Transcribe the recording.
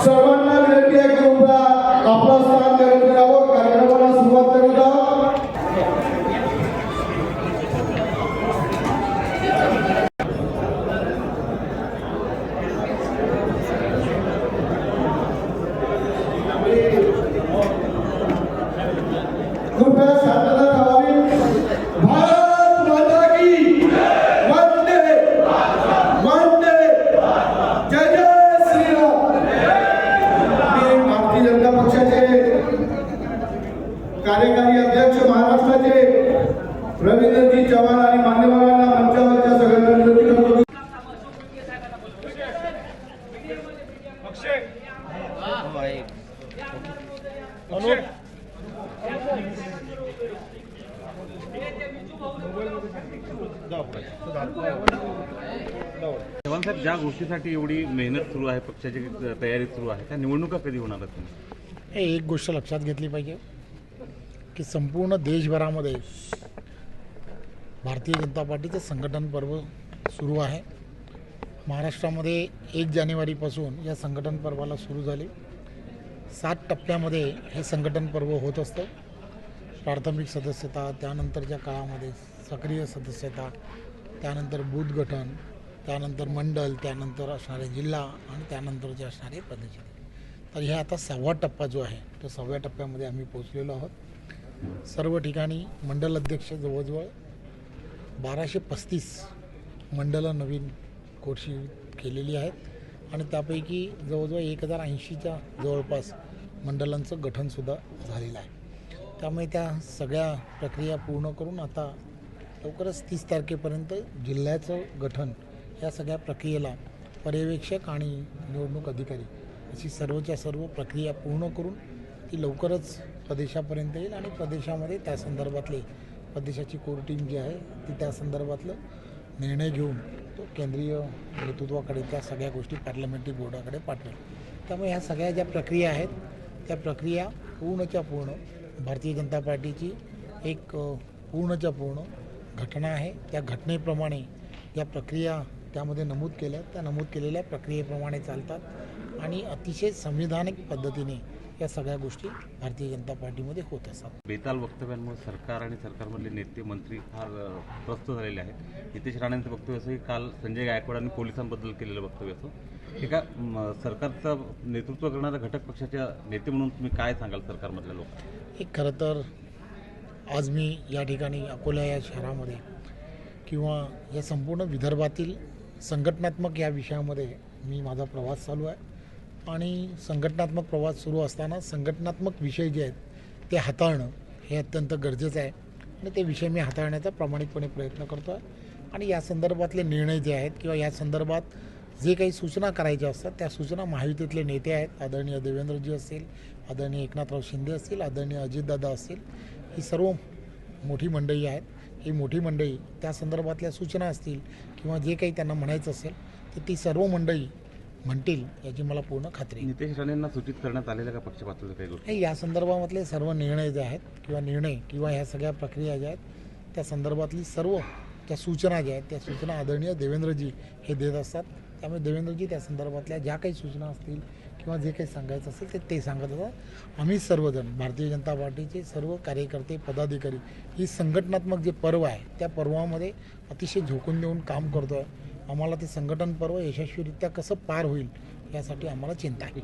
सर्वांना विनंती आहे की आपला स्थान ग्रहण करावं. कार्यक्रमाला सुरुवात करीत आहोत. कृपया शांतता ठेवावी. भारत माता की वंदे वंदे जय जय श्रीराम. भारतीय जनता पक्षाचे कार्यकारी अध्यक्ष महाराष्ट्राचे रवींद्रजी चव्हाण आणि मान्यवरांना मंचावरच्या सगळ्यांना विनंती करतो. चव्हाण साहेब, ज्या गोष्टीसाठी एवढी मेहनत सुरू आहे, पक्षाची तयारी सुरू आहे, त्या निवडणुका कधी होणार आहेत? एक गोष्ट लक्षात घेतली पाहिजे की संपूर्ण देशभरामध्ये भारतीय जनता पार्टीचं संघटन पर्व सुरू आहे. महाराष्ट्रामध्ये 1 जानेवारीपासून या संघटन पर्वाला सुरू झाले. 7 टप्प्यामध्ये हे संघटन पर्व होत असतं. प्राथमिक सदस्यता, त्यानंतरच्या काळामध्ये सक्रिय सदस्यता, त्यानंतर बूथ गठन, त्यानंतर मंडल, त्यानंतर असणारे जिल्हा आणि त्यानंतरचे असणारे प्रदेश. तर हे आता 6वा टप्पा जो आहे तो 6व्या टप्प्यामध्ये आम्ही पोचलेलो आहोत. सर्व ठिकाणी मंडल अध्यक्ष जवळजवळ 1235 मंडलं नवीन कोर्शी केलेली आहेत आणि त्यापैकी जवळजवळ 1080च्या जवळपास मंडलांचं गठनसुद्धा झालेलं आहे. त्यामुळे त्या सगळ्या प्रक्रिया पूर्ण करून आता लवकरच 30 तारखेपर्यंत जिल्ह्याचं गठन या सगळ्या प्रक्रियेला पर्यवेक्षक आणि निवडणूक अधिकारी अशी सर्वच्या सर्व प्रक्रिया पूर्ण करून ती लवकरच प्रदेशापर्यंत येईल आणि प्रदेशामध्ये त्या संदर्भातले प्रदेशाची कोर टीम जी आहे ती त्या संदर्भातलं निर्णय घेऊन तो केंद्रीय नेतृत्वाकडे त्या सगळ्या गोष्टी पार्लमेंटरी बोर्डाकडे पाठवेल. त्यामुळे ह्या सगळ्या ज्या प्रक्रिया आहेत त्या प्रक्रिया पूर्णच्या पूर्ण भारतीय जनता पार्टीची एक पूर्णच्या पूर्ण घटना आहे. त्या घटनेप्रमाणे ज्या प्रक्रिया त्यामध्ये नमूद केल्या त्या नमूद केलेल्या प्रक्रियेप्रमाणे चालतात आणि अतिशय संविधानिक पद्धतीने या सगळ्या गोष्टी भारतीय जनता पार्टीमध्ये होत असतात. बेताल वक्तव्यांमुळे सरकार आणि सरकारमधले नेते मंत्री फार त्रस्त झालेले आहेत. नितेश राणेंचं वक्तव्य असं की काल संजय गायकवाडांनी पोलिसांबद्दल केलेलं वक्तव्य असं एका सरकारचं नेतृत्व करणाऱ्या घटक पक्षाच्या नेते म्हणून तुम्ही काय सांगाल सरकारमधल्या लोक? एक खरं तर आज मी या ठिकाणी अकोला या शहरामध्ये किंवा या संपूर्ण विदर्भातील संघटनात्मक या विषयामध्ये मी माझा प्रवास चालू आहे आणि संघटनात्मक प्रवास सुरू असताना संघटनात्मक विषय जे आहेत ते हाताळणं हे अत्यंत गरजेचं आहे आणि ते विषय मी हाताळण्याचा प्रामाणिकपणे प्रयत्न करतो आहे आणि या संदर्भातले निर्णय जे आहेत किंवा या संदर्भात जे काही सूचना करायच्या असतात त्या सूचना महायुतीतले नेते आहेत, आदरणीय देवेंद्रजी असतील, आदरणीय एकनाथराव शिंदे असतील, आदरणीय अजितदादा असतील, ही सर्व मोठी मंडळी आहेत. ही मोठी मंडळी त्या संदर्भातल्या सूचना असतील किंवा जे काही त्यांना म्हणायचं असेल तर ती सर्व मंडळी म्हणतील याची मला पूर्ण खात्री आहे. नितेश राणेंना सूचित करण्यात आलेल्या का पक्षपातळीवर काही गोष्टी? या संदर्भामधले सर्व निर्णय जे आहेत किंवा ह्या सगळ्या प्रक्रिया ज्या आहेत त्या संदर्भातली सर्व त्या सूचना ज्या आहेत त्या सूचना आदरणीय देवेंद्रजी हे देत असतात. त्यामुळे देवेंद्रजी त्या संदर्भातल्या ज्या काही सूचना असतील किंवा जे काही सांगायचं असेल ते सांगत असतात. आम्ही सर्वजण भारतीय जनता पार्टीचे सर्व कार्यकर्ते पदाधिकारी ही संघटनात्मक जे पर्व आहे त्या पर्वामध्ये अतिशय झोकून देऊन काम करतो आहे. आम्हाला ते संघटन पर्व यशस्वीरित्या कसं पार होईल यासाठी आम्हाला चिंता आहे.